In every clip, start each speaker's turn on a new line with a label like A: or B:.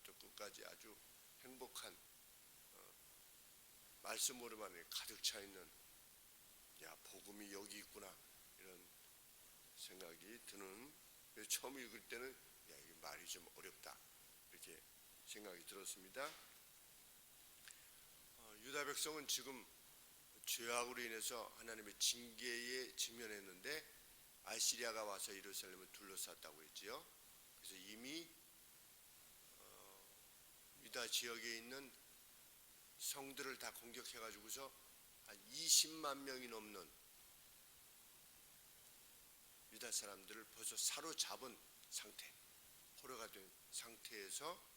A: 처음부터 끝까지 아주 행복한 말씀으로만 가득 차 있는, 야, 복음이 여기 있구나, 이런 생각이 드는, 처음 읽을 때는 야, 이게 말이 좀 어렵다, 이렇게 생각이 들었습니다. 유다 백성은 지금 죄악으로 인해서 하나님의 징계에 직면했는데 아시리아가 와서 예루살렘을 둘러쌌다고 했지요. 그래서 이미 유다 지역에 있는 성들을 다 공격해가지고서 한 20만 명이 넘는 유다 사람들을 벌써 사로잡은 상태, 포로가 된 상태에서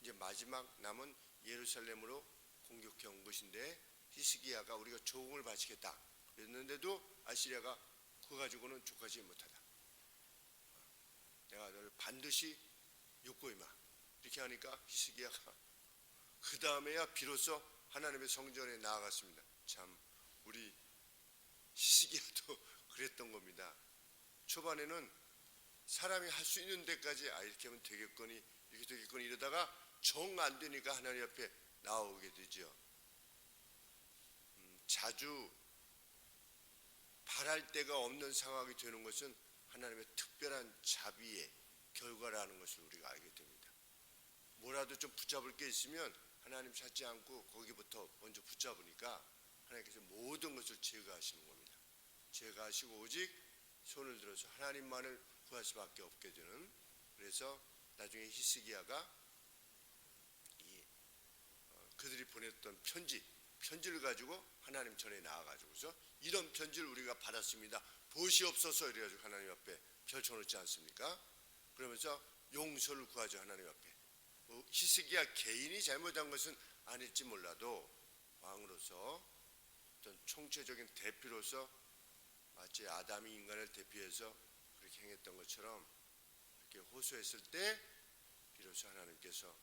A: 이제 마지막 남은 예루살렘으로 공격해 온 것인데, 히스기야가 우리가 조공을 바치겠다 그랬는데도 아시리아가 그거 가지고는 족하지 못하다. 내가 너를 반드시 욕보이마, 이렇게 하니까 히스기야가 그 다음에야 비로소 하나님의 성전에 나아갔습니다. 참 우리 히스기야도 그랬던 겁니다. 초반에는 사람이 할 수 있는 데까지 이렇게 하면 되겠거니 이렇게 되겠거니 이러다가 정 안 되니까 하나님 앞에 나오게 되죠. 자주 바랄 데가 없는 상황이 되는 것은 하나님의 특별한 자비의 결과라는 것을 우리가 알게 됩니다. 뭐라도 좀 붙잡을 게 있으면 하나님 찾지 않고 거기부터 먼저 붙잡으니까 하나님께서 모든 것을 제거하시는 겁니다. 제거하시고 오직 손을 들어서 하나님만을 구할 수밖에 없게 되는, 그래서 나중에 히스기야가 그들이 보냈던 편지를 가지고 하나님 전에 나와가지고서 이런 편지를 우리가 받았습니다, 보시옵소서, 이래가지고 하나님 앞에 펼쳐놓지 않습니까? 그러면서 용서를 구하죠, 하나님 앞에. 히스기야 개인이 잘못한 것은 아닐지 몰라도 왕으로서 어떤 총체적인 대표로서 마치 아담이 인간을 대표해서 그렇게 행했던 것처럼 이렇게 호소했을 때 비로소 하나님께서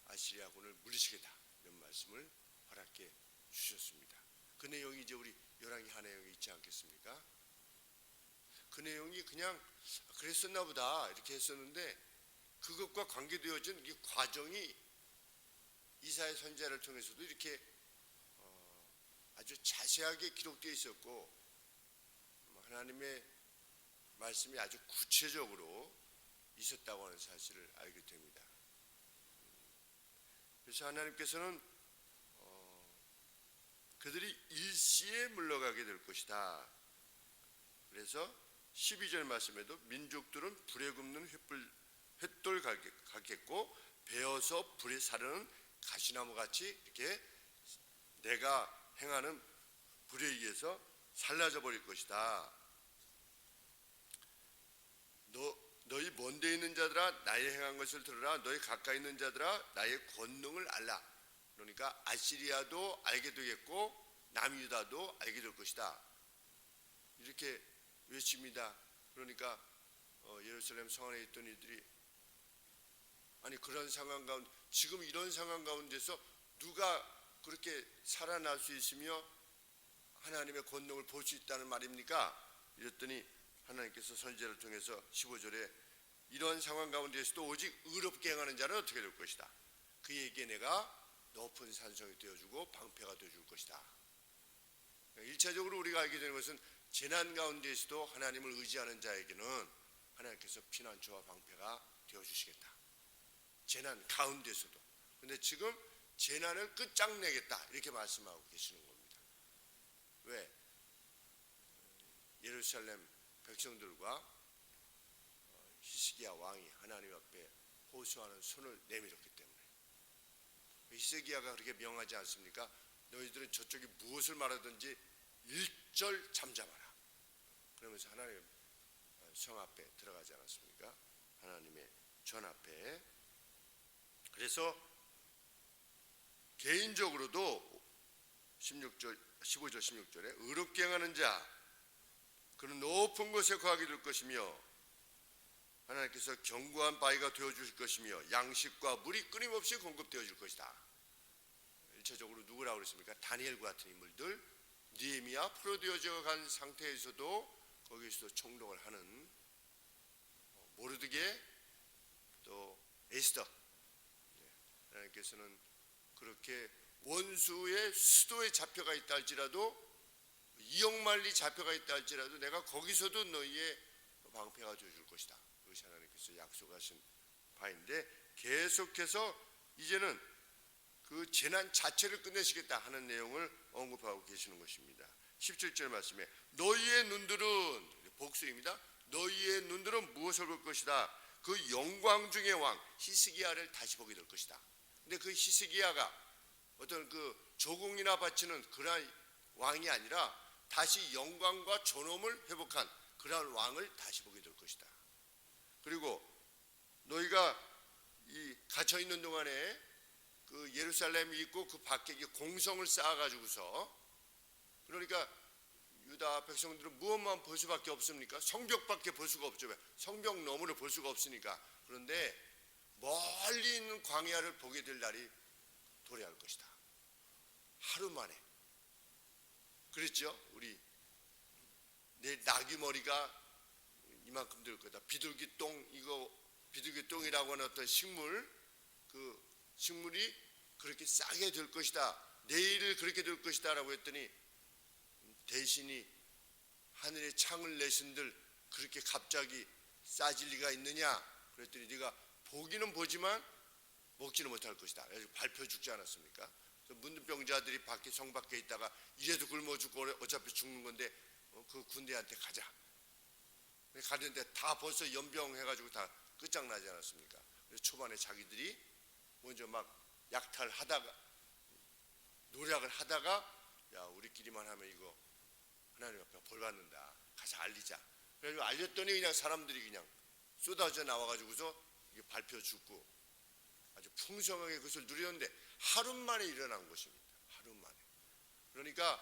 A: 아시리아군을 물리치겠다, 이런 말씀을 허락해 주셨습니다. 그 내용이 이제 우리 열왕기 한 내용이 있지 않겠습니까? 그 내용이 그냥 그랬었나 보다 이렇게 했었는데, 그것과 관계되어진 이 과정이 이사야 선지자를 통해서도 이렇게 아주 자세하게 기록되어 있었고, 하나님의 말씀이 아주 구체적으로 있었다고 하는 사실을 알게 됩니다. 그래서 하나님께서는 그들이 일시에 물러가게 될 것이다. 그래서 12절 말씀에도 민족들은 불에 굽는 횃돌 같겠고 베어서 불에 사르는 가시나무 같이 이렇게 내가 행하는 불에 의해서 살라져 버릴 것이다. 너희 먼데 있는 자들아 나의 행한 것을 들으라. 너희 가까이 있는 자들아 나의 권능을 알라. 그러니까 아시리아도 알게 되겠고 남유다도 알게 될 것이다, 이렇게 외칩니다. 그러니까 예루살렘 성 안에 있던 이들이, 아니 그런 상황 가운데, 지금 이런 상황 가운데서 누가 그렇게 살아날 수 있으며 하나님의 권능을 볼 수 있다는 말입니까? 이랬더니 하나님께서 선지자를 통해서 15절에 이런 상황 가운데서도 오직 의롭게 행하는 자는 어떻게 될 것이다. 그에게 내가 높은 산성이 되어주고 방패가 되어줄 것이다. 1차적으로 우리가 알게 되는 것은 재난 가운데서도 하나님을 의지하는 자에게는 하나님께서 피난처와 방패가 되어주시겠다. 재난 가운데서도. 그런데 지금 재난을 끝장내겠다, 이렇게 말씀하고 계시는 겁니다. 왜? 예루살렘 백성들과 히스기야 왕이 하나님 앞에 호소하는 손을 내밀었기 때문에. 히스기야가 그렇게 명하지 않습니까? 너희들은 저쪽이 무엇을 말하든지 일절 잠잠하라. 그러면서 하나님 성 앞에 들어가지 않았습니까? 하나님의 전 앞에. 그래서 개인적으로도 15절 16절에 의롭게 행하는 자 그는 높은 곳에 거하게 될 것이며 하나님께서 견고한 바위가 되어주실 것이며 양식과 물이 끊임없이 공급되어질 것이다. 1차적으로 누구라고 그랬습니까? 다니엘과 같은 인물들, 느헤미야 포로되어져 간 상태에서도 거기에서도 총독을 하는 모르드게, 또 에스더, 하나님께서는 그렇게 원수의 수도에 잡혀가 있다 할지라도, 이역만리 잡혀가 있다 할지라도 내가 거기서도 너희의 방패가 되어줄 것이다. 그것이 하나님께서 약속하신 바인데, 계속해서 이제는 그 재난 자체를 끝내시겠다 하는 내용을 언급하고 계시는 것입니다. 17절 말씀에 너희의 눈들은, 복수입니다. 너희의 눈들은 무엇을 볼 것이다? 그 영광 중의 왕 히스기야를 다시 보게 될 것이다. 근데 그 히스기야가 어떤 그 조공이나 바치는 그러한 왕이 아니라 다시 영광과 존엄을 회복한 그러한 왕을 다시 보게 될 것이다. 그리고 너희가 이 갇혀 있는 동안에 그 예루살렘이 있고 그 밖에 공성을 쌓아가지고서, 그러니까 유다 백성들은 무엇만 볼 수밖에 없습니까? 성벽밖에 볼 수가 없죠. 성벽 너머를 볼 수가 없으니까. 그런데 멀리 있는 광야를 보게 될 날이 도래할 것이다. 하루 만에. 그랬죠? 우리 내 나귀 머리가 이만큼 될 거다. 비둘기똥, 이거 비둘기똥이라고 하는 어떤 식물, 그 식물이 그렇게 싸게 될 것이다. 내일 그렇게 될 것이다 라고 했더니, 대신이 하늘에 창을 내신들 그렇게 갑자기 싸질 리가 있느냐? 그랬더니 네가 보기는 보지만 먹지는 못할 것이다. 그래서 밟혀 죽지 않았습니까? 문둥병자들이 밖에, 성 밖에 있다가 이래도 굶어 죽고 어차피 죽는 건데 그 군대한테 가자. 가는데 다 벌써 연병해가지고 다 끝장나지 않았습니까? 그래서 초반에 자기들이 먼저 막 약탈하다가, 노력을 하다가, 야, 우리끼리만 하면 이거 하나님 앞에 벌 받는다. 가서 알리자. 그래서 알렸더니 그냥 사람들이 그냥 쏟아져 나와가지고서 이게 밟혀 죽고 아주 풍성하게 그것을 누렸는데 하루 만에 일어난 것입니다. 하루 만에. 그러니까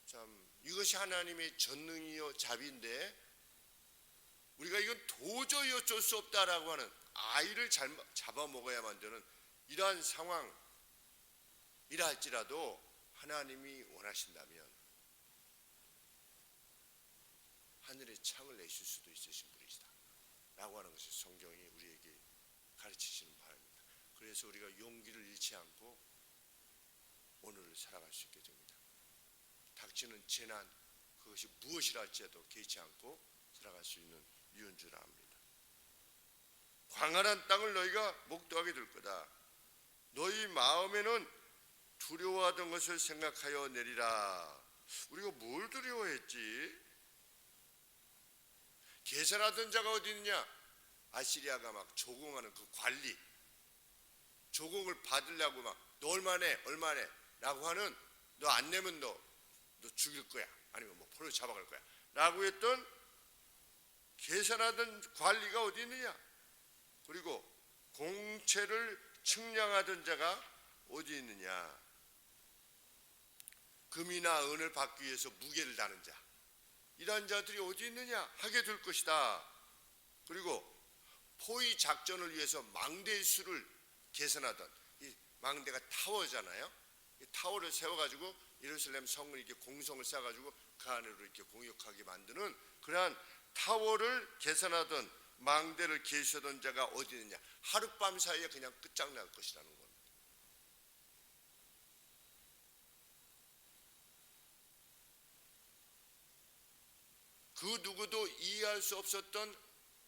A: 참 이것이 하나님의 전능이요 자비인데, 우리가 이건 도저히 어쩔 수 없다라고 하는, 아이를 잘 잡아먹어야만 되는 이러한 상황이라 할지라도 하나님이 원하신다면 하늘의 창을 내실 수도 있으신 분이시다 라고 하는 것이 성경이 우리에게 가르치시는 바입니다. 그래서 우리가 용기를 잃지 않고 오늘을 살아갈 수 있게 됩니다. 닥치는 재난, 그것이 무엇이라 할지라도 개의치 않고 살아갈 수 있는 이유인 줄 압니다. 광활한 땅을 너희가 목도하게 될 거다. 너희 마음에는 두려워하던 것을 생각하여 내리라. 우리가 뭘 두려워했지? 계산하던 자가 어디 있느냐? 아시리아가 막 조공하는 그 관리, 조공을 받으려고 막 너 얼마네 라고 하는, 너 안 내면 너 죽일 거야, 아니면 뭐 포로 잡아갈 거야 라고 했던 계산하던 관리가 어디 있느냐? 그리고 공채를 측량하던 자가 어디 있느냐? 금이나 은을 받기 위해서 무게를 다는 자, 이러한 자들이 어디 있느냐 하게 될 것이다. 그리고 포위 작전을 위해서 망대의 수를 계산하던, 이 망대가 타워잖아요. 이 타워를 세워가지고 예루살렘 성을 이렇게 공성을 쌓아가지고 그 안으로 이렇게 공격하게 만드는 그러한 타워를 계산하던, 망대를 계수하던 자가 어디 있느냐? 하룻밤 사이에 그냥 끝장날 것이라는 겁니다. 그 누구도 이해할 수 없었던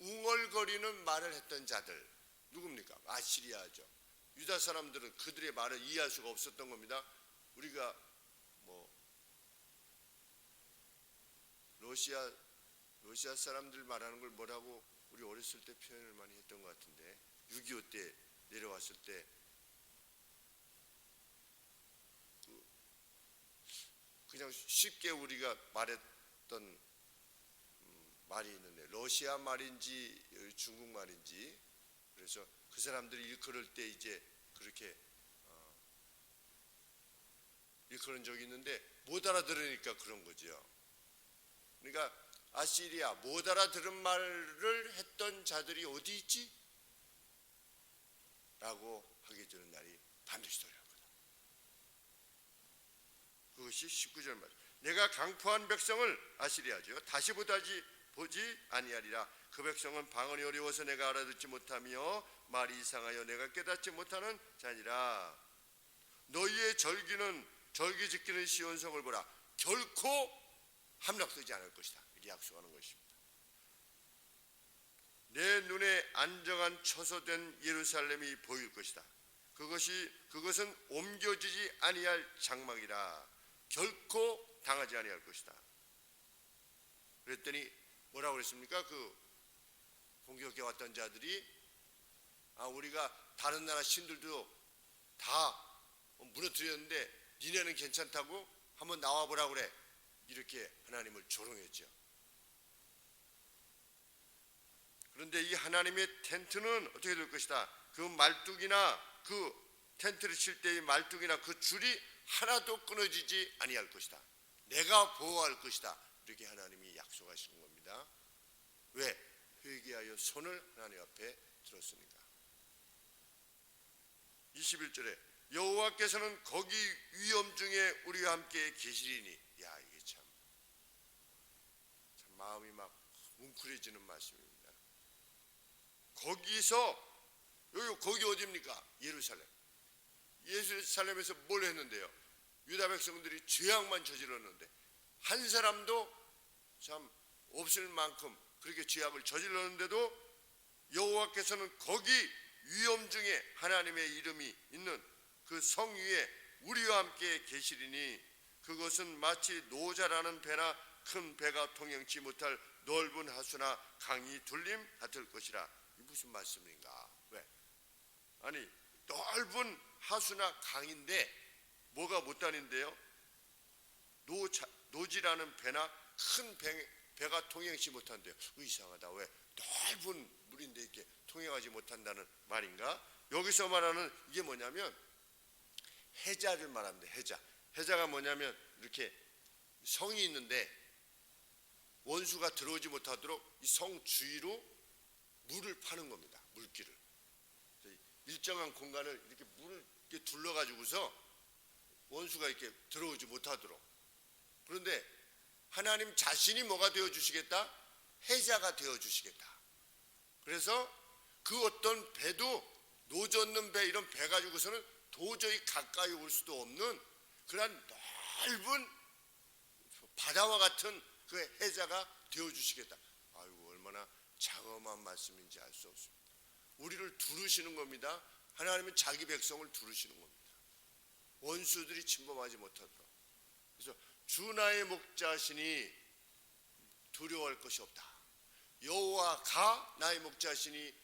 A: 웅얼거리는 말을 했던 자들, 누굽니까? 아시리아죠. 유다 사람들은 그들의 말을 이해할 수가 없었던 겁니다. 우리가 뭐 러시아 사람들 말하는 걸 뭐라고 우리 어렸을 때 표현을 많이 했던 것 같은데, 6.25 때 내려왔을 때 그냥 쉽게 우리가 말했던 말이 있는데, 러시아 말인지 중국 말인지, 그래서 그 사람들이 일컬을 때 이제 그렇게 일컬은 적이 있는데 못 알아들으니까 그런 거죠. 그러니까 아시리아, 못 알아들은 말을 했던 자들이 어디 있지? 라고 하게 되는 날이 반드시 도래할 거다. 그것이 19절 말씀. 내가 강포한 백성을, 아시리아죠, 다시 보지 아니하리라. 그 백성은 방언이 어려워서 내가 알아듣지 못하며 말이 이상하여 내가 깨닫지 못하는 자니라. 너희의 절기 지키는 시온성을 보라. 결코 함락되지 않을 것이다. 이렇게 약속하는 것입니다. 내 눈에 안정한 처소된 예루살렘이 보일 것이다. 그것은 옮겨지지 아니할 장막이라. 결코 당하지 아니할 것이다. 그랬더니 뭐라고 그랬습니까? 그 공격해 왔던 자들이 우리가 다른 나라 신들도 다 무너뜨렸는데 니네는 괜찮다고 한번 나와보라 그래. 이렇게 하나님을 조롱했죠. 그런데 이 하나님의 텐트는 어떻게 될 것이다. 그 말뚝이나 그 텐트를 칠 때의 말뚝이나 그 줄이 하나도 끊어지지 아니할 것이다. 내가 보호할 것이다. 이렇게 하나님이 약속하시는 겁니다. 왜? 회개하여 손을 하나님 앞에 들었으니까. 21절에 여호와께서는 거기 위험 중에 우리와 함께 계시리니. 이게 참 마음이 막 뭉클해지는 말씀입니다. 거기 어디입니까? 예루살렘. 예루살렘에서 뭘 했는데요? 유다 백성들이 죄악만 저질렀는데 한 사람도 참 없을 만큼 그렇게 죄악을 저질렀는데도 여호와께서는 거기 위험 중에 하나님의 이름이 있는 그 성 위에 우리와 함께 계시리니 그것은 마치 노자라는 배나 큰 배가 통행치 못할 넓은 하수나 강이 둘림 같을 것이라. 이 무슨 말씀인가? 왜? 아니 넓은 하수나 강인데 뭐가 못 다닌대요? 노지라는 배나 큰 배가 통행치 못한대요. 이상하다. 왜? 넓은 물인데 이렇게 통행하지 못한다는 말인가? 여기서 말하는 이게 뭐냐면 해자를 말합니다. 해자가 뭐냐면 이렇게 성이 있는데 원수가 들어오지 못하도록 이 성 주위로 물을 파는 겁니다. 물길을. 일정한 공간을 이렇게 물을 이렇게 둘러가지고서 원수가 이렇게 들어오지 못하도록. 그런데 하나님 자신이 뭐가 되어주시겠다? 해자가 되어주시겠다. 그래서 그 어떤 배도 노젓는 배 이런 배 가지고서는 도저히 가까이 올 수도 없는 그런 넓은 바다와 같은 그 해자가 되어주시겠다. 아이고 얼마나 장엄한 말씀인지 알 수 없습니다. 우리를 두르시는 겁니다. 하나님은 자기 백성을 두르시는 겁니다. 원수들이 침범하지 못하도록. 그래서 주 나의 목자시니 두려워할 것이 없다. 여호와가 나의 목자시니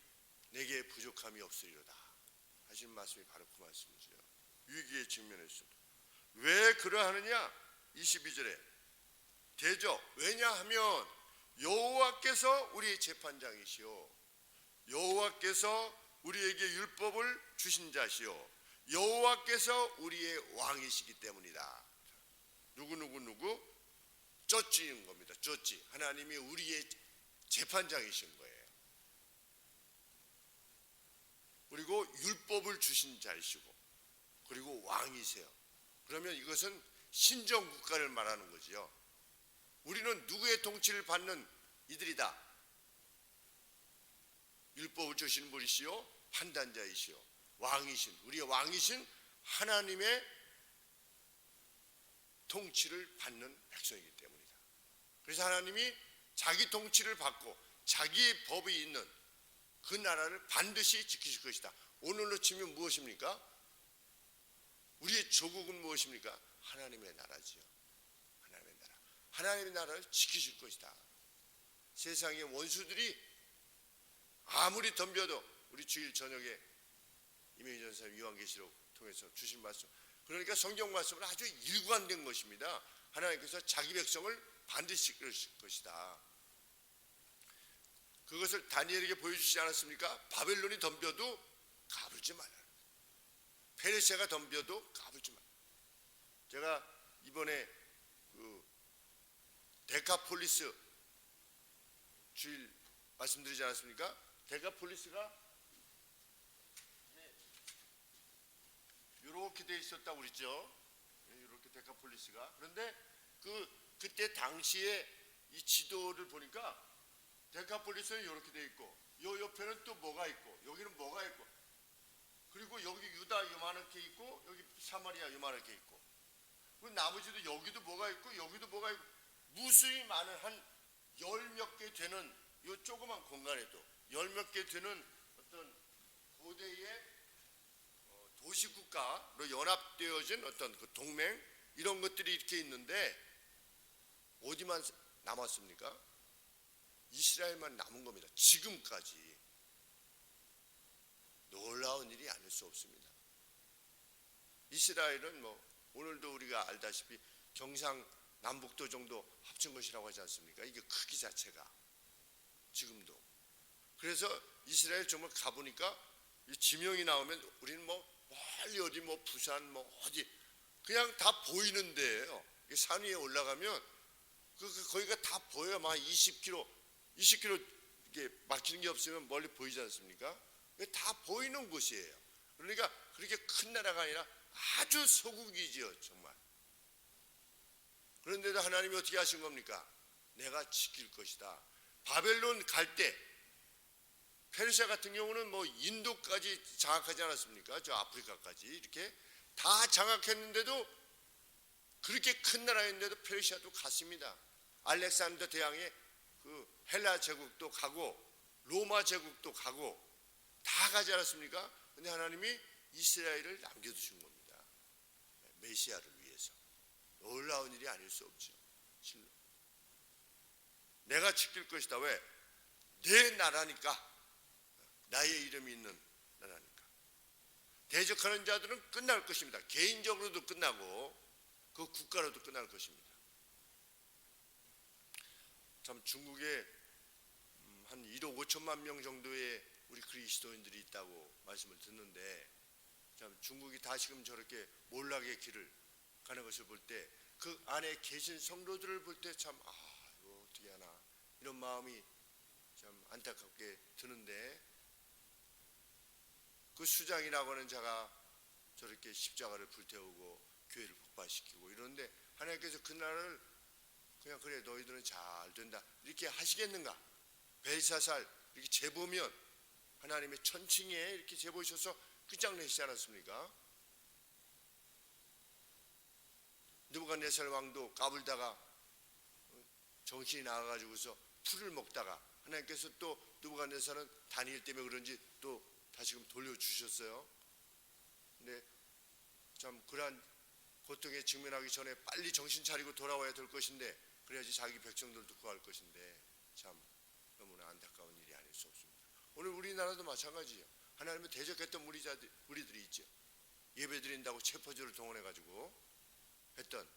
A: 내게 부족함이 없으리로다 하시는 말씀이 바로 그 말씀이죠. 위기에 직면했어도 왜 그러하느냐? 22절에 되죠. 왜냐하면 여호와께서 우리의 재판장이시오, 여호와께서 우리에게 율법을 주신 자시오, 여호와께서 우리의 왕이시기 때문이다. 누구 쩌찌인 겁니다. 쩌찌. 하나님이 우리의 재판장이신 거예요. 그리고 율법을 주신 자이시고 그리고 왕이세요. 그러면 이것은 신정국가를 말하는 거지요. 우리는 누구의 통치를 받는 이들이다. 율법을 주신 분이시요 판단자이시요 왕이신, 우리의 왕이신 하나님의 통치를 받는 백성이기 때문이다. 그래서 하나님이 자기 통치를 받고 자기의 법이 있는 그 나라를 반드시 지키실 것이다. 오늘로 치면 무엇입니까? 우리의 조국은 무엇입니까? 하나님의 나라지요. 하나님의 나라. 하나님의 나라를 지키실 것이다. 세상의 원수들이 아무리 덤벼도 우리 주일 저녁에 이명희 전사님 요한계시록 통해서 주신 말씀, 그러니까 성경 말씀은 아주 일관된 것입니다. 하나님께서 자기 백성을 반드시 지키실 것이다. 그것을 다니엘에게 보여주시지 않았습니까? 바벨론이 덤벼도 까불지 말라. 페르시아가 덤벼도 까불지 말라. 제가 이번에 그 데카폴리스 주일 말씀드리지 않았습니까? 데카폴리스가 이렇게 돼 있었다고 그랬죠. 이렇게 데카폴리스가. 그런데 그때 당시에 이 지도를 보니까 데카폴리스는 이렇게 돼 있고 요 옆에는 또 뭐가 있고 여기는 뭐가 있고 그리고 여기 유다 요만하게 있고 여기 사마리아 요만하게 있고 그리고 나머지도 여기도 뭐가 있고 여기도 뭐가 있고 무수히 많은 한 열 몇 개 되는 요 조그만 공간에도 열 몇 개 되는 어떤 고대의 도시국가로 연합되어진 어떤 그 동맹 이런 것들이 이렇게 있는데 어디만 남았습니까? 이스라엘만 남은 겁니다. 지금까지. 놀라운 일이 아닐 수 없습니다. 이스라엘은 뭐 오늘도 우리가 알다시피 경상남북도 정도 합친 것이라고 하지 않습니까? 이게 크기 자체가 지금도. 그래서 이스라엘 정말 가보니까 지명이 나오면 우리는 뭐 멀리 어디 뭐 부산 뭐 어디 그냥 다 보이는 데예요. 산 위에 올라가면 거기가 다 보여요. 막 20km 이게 막히는 게 없으면 멀리 보이지 않습니까? 다 보이는 곳이에요. 그러니까 그렇게 큰 나라가 아니라 아주 소국이지요, 정말. 그런데도 하나님이 어떻게 하신 겁니까? 내가 지킬 것이다. 바벨론 갈 때 페르시아 같은 경우는 뭐 인도까지 장악하지 않았습니까? 저 아프리카까지 이렇게 다 장악했는데도 그렇게 큰 나라였는데도 페르시아도 갔습니다. 알렉산더 대왕의 그 헬라 제국도 가고 로마 제국도 가고 다 가지 않았습니까? 근데 하나님이 이스라엘을 남겨두신 겁니다. 메시아를 위해서. 놀라운 일이 아닐 수 없죠. 실로. 내가 지킬 것이다. 왜? 내 나라니까. 나의 이름이 있는 나라니까. 대적하는 자들은 끝날 것입니다. 개인적으로도 끝나고 그 국가로도 끝날 것입니다. 참 중국에 한 1억 5천만 명 정도의 우리 그리스도인들이 있다고 말씀을 듣는데 참 중국이 다시금 저렇게 몰락의 길을 가는 것을 볼 때 그 안에 계신 성도들을 볼 때 참 이거 어떻게 하나 이런 마음이 참 안타깝게 드는데 그 수장이라고 하는 자가 저렇게 십자가를 불태우고 교회를 폭발시키고 이러는데 하나님께서 그 나라를 그냥 그래 너희들은 잘 된다 이렇게 하시겠는가? 벨사살 이렇게 재보면 하나님의 천칭에 이렇게 재보셔서 끝장내시지 않았습니까? 느부갓네살 왕도 까불다가 정신이 나가가지고서 풀을 먹다가 하나님께서 또 느부갓네살은 다니엘 때문에 그런지 또 다시금 돌려주셨어요. 근데 참 그러한 고통에 직면하기 전에 빨리 정신 차리고 돌아와야 될 것인데 그래야지 자기 백성들도 구할 것인데 참 너무나 안타까운 일이 아닐 수 없습니다. 오늘 우리나라도 마찬가지예요. 하나님을 대적했던 우리들이 있죠. 예배 드린다고 체포조를 동원해가지고 했던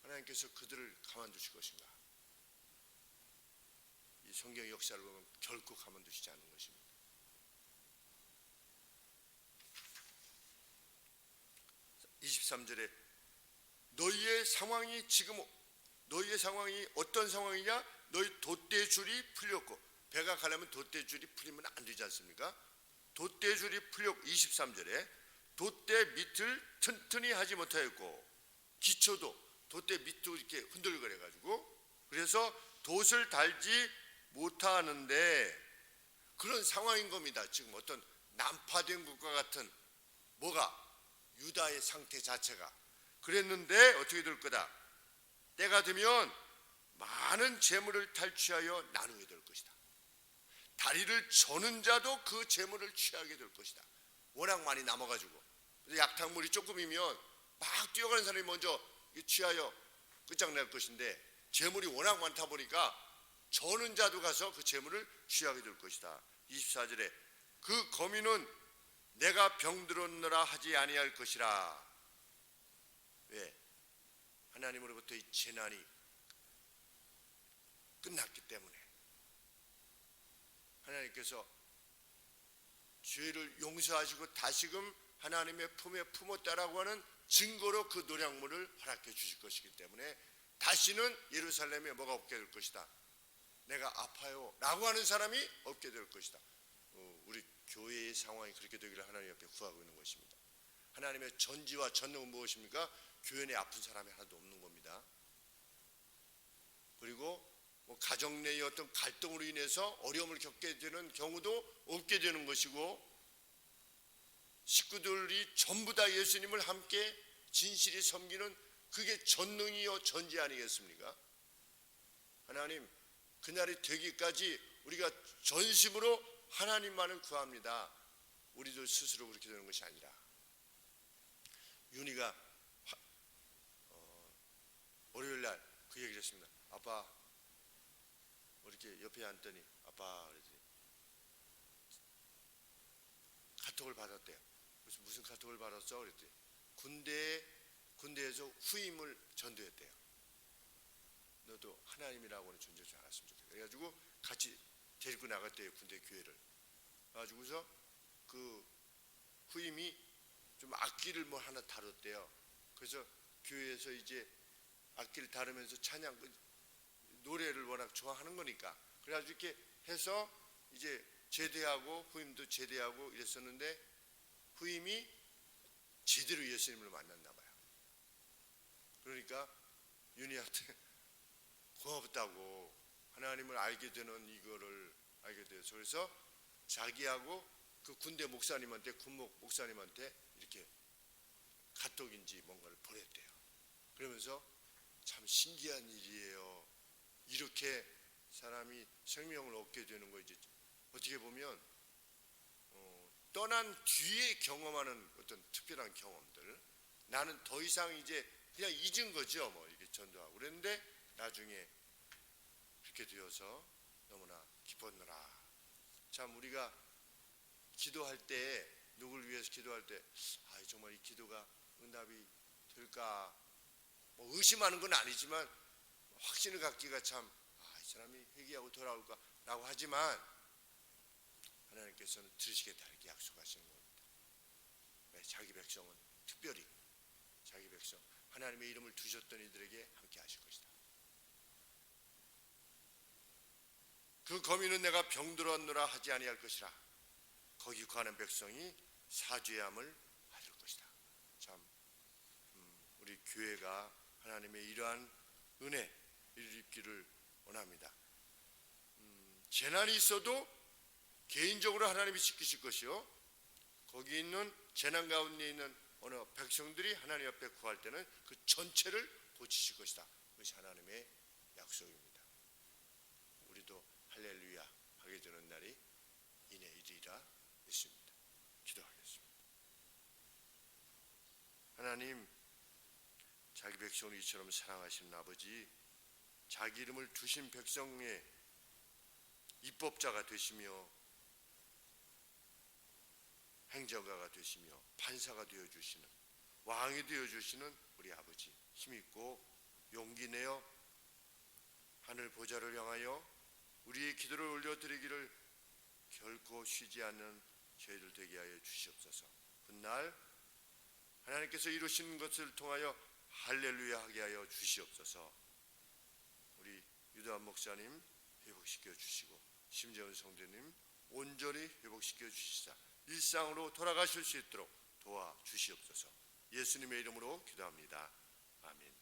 A: 하나님께서 그들을 가만두실 것인가? 이 성경 역사를 보면 결코 가만두시지 않는 것입니다. 자, 23절에 너희의 상황이 어떤 상황이냐? 너희 돛대줄이 풀렸고 배가 가려면 돛대줄이 풀리면 안 되지 않습니까? 돛대줄이 풀렸고 23절에 돛대 밑을 튼튼히 하지 못하였고 기초도 돛대 밑도 이렇게 흔들거려 가지고 그래서 돛을 달지 못하는데 그런 상황인 겁니다. 지금 어떤 난파된 것과 같은 뭐가 유다의 상태 자체가 그랬는데 어떻게 될 거다? 때가 되면 많은 재물을 탈취하여 나누게 될 것이다. 다리를 저는 자도 그 재물을 취하게 될 것이다. 워낙 많이 남아가지고 약탕물이 조금이면 막 뛰어가는 사람이 먼저 취하여 끝장낼 것인데 재물이 워낙 많다 보니까 저는 자도 가서 그 재물을 취하게 될 것이다. 24절에 그 거민은 내가 병들었느라 하지 아니할 것이라. 왜? 하나님으로부터 이 재난이 끝났기 때문에 하나님께서 죄를 용서하시고 다시금 하나님의 품에 품었다라고 하는 증거로 그 노량물을 허락해 주실 것이기 때문에 다시는 예루살렘에 뭐가 없게 될 것이다. 내가 아파요 라고 하는 사람이 없게 될 것이다. 우리 교회의 상황이 그렇게 되기를 하나님 앞에 구하고 있는 것입니다. 하나님의 전지와 전능은 무엇입니까? 교회 내 아픈 사람이 하나도 없는 겁니다. 그리고 뭐 가정 내의 어떤 갈등으로 인해서 어려움을 겪게 되는 경우도 없게 되는 것이고, 식구들이 전부 다 예수님을 함께 진실히 섬기는 그게 전능이요 전지 아니겠습니까? 하나님, 그날이 되기까지 우리가 전심으로 하나님만을 구합니다. 우리도 스스로 그렇게 되는 것이 아니라. 윤희가 월요일날 그 얘기를 했습니다. 아빠, 이렇게 옆에 앉더니 아빠 그랬더니 카톡을 받았대요. 그래서 무슨 카톡을 받았어? 그랬더니 군대에서 후임을 전도했대요. 너도 하나님이라고는 존재하지 않았으면 좋겠다. 그래가지고 같이 데리고 나갔대요, 군대 교회를. 그래가지고서 그 후임이 좀 악기를 뭐 하나 다뤘대요. 그래서 교회에서 이제 악기를 다루면서 찬양, 노래를 워낙 좋아하는 거니까. 그래가지고 이렇게 해서 이제 제대하고 후임도 제대하고 이랬었는데, 후임이 제대로 예수님을 만났나 봐요. 그러니까 윤희한테 고맙다고, 하나님을 알게 되는 이거를 알게 돼서, 그래서 자기하고 그 군대 목사님한테, 군목 목사님한테 이렇게 카톡인지 뭔가를 보냈대요. 그러면서 참 신기한 일이에요. 이렇게 사람이 생명을 얻게 되는 거, 이제 어떻게 보면 떠난 뒤에 경험하는 어떤 특별한 경험들, 나는 더 이상 이제 그냥 잊은 거죠. 뭐 이렇게 전도하고 그랬는데 나중에 그렇게 되어서 너무나 기뻤노라. 참 우리가 기도할 때, 누구를 위해서 기도할 때 정말 이 기도가 응답이 될까 뭐 의심하는 건 아니지만 확신을 갖기가 참 이 사람이 회개하고 돌아올까 라고 하지만, 하나님께서는 들으시겠다 이렇게 약속하시는 겁니다. 자기 백성은 특별히 자기 백성, 하나님의 이름을 두셨던 이들에게 함께 하실 것이다. 그 거민은 내가 병들었노라 하지 아니할 것이라. 거기 거하는 백성이 사죄함을 받을 것이다. 참 우리 교회가 하나님의 이러한 은혜를 입기를 원합니다. 재난이 있어도 개인적으로 하나님이 지키실 것이요, 거기 있는 재난 가운데 있는 어느 백성들이 하나님 앞에 구할 때는 그 전체를 고치실 것이다. 그것이 하나님의 약속입니다. 우리도 할렐루야 하게 되는 날이 이내 이르리라 믿습니다. 기도하겠습니다. 하나님, 자기 백성을 이처럼 사랑하시는 아버지, 자기 이름을 두신 백성의 입법자가 되시며 행정가가 되시며 판사가 되어주시는, 왕이 되어주시는 우리 아버지, 힘있고 용기 내어 하늘 보좌를 향하여 우리의 기도를 올려드리기를 결코 쉬지 않는 저희들 되게 하여 주시옵소서. 훗날 하나님께서 이루신 것을 통하여 할렐루야 하게 하여 주시옵소서. 우리 유다한 목사님 회복시켜 주시고, 심재원 성도님 온전히 회복시켜 주시자 일상으로 돌아가실 수 있도록 도와주시옵소서. 예수님의 이름으로 기도합니다. 아멘.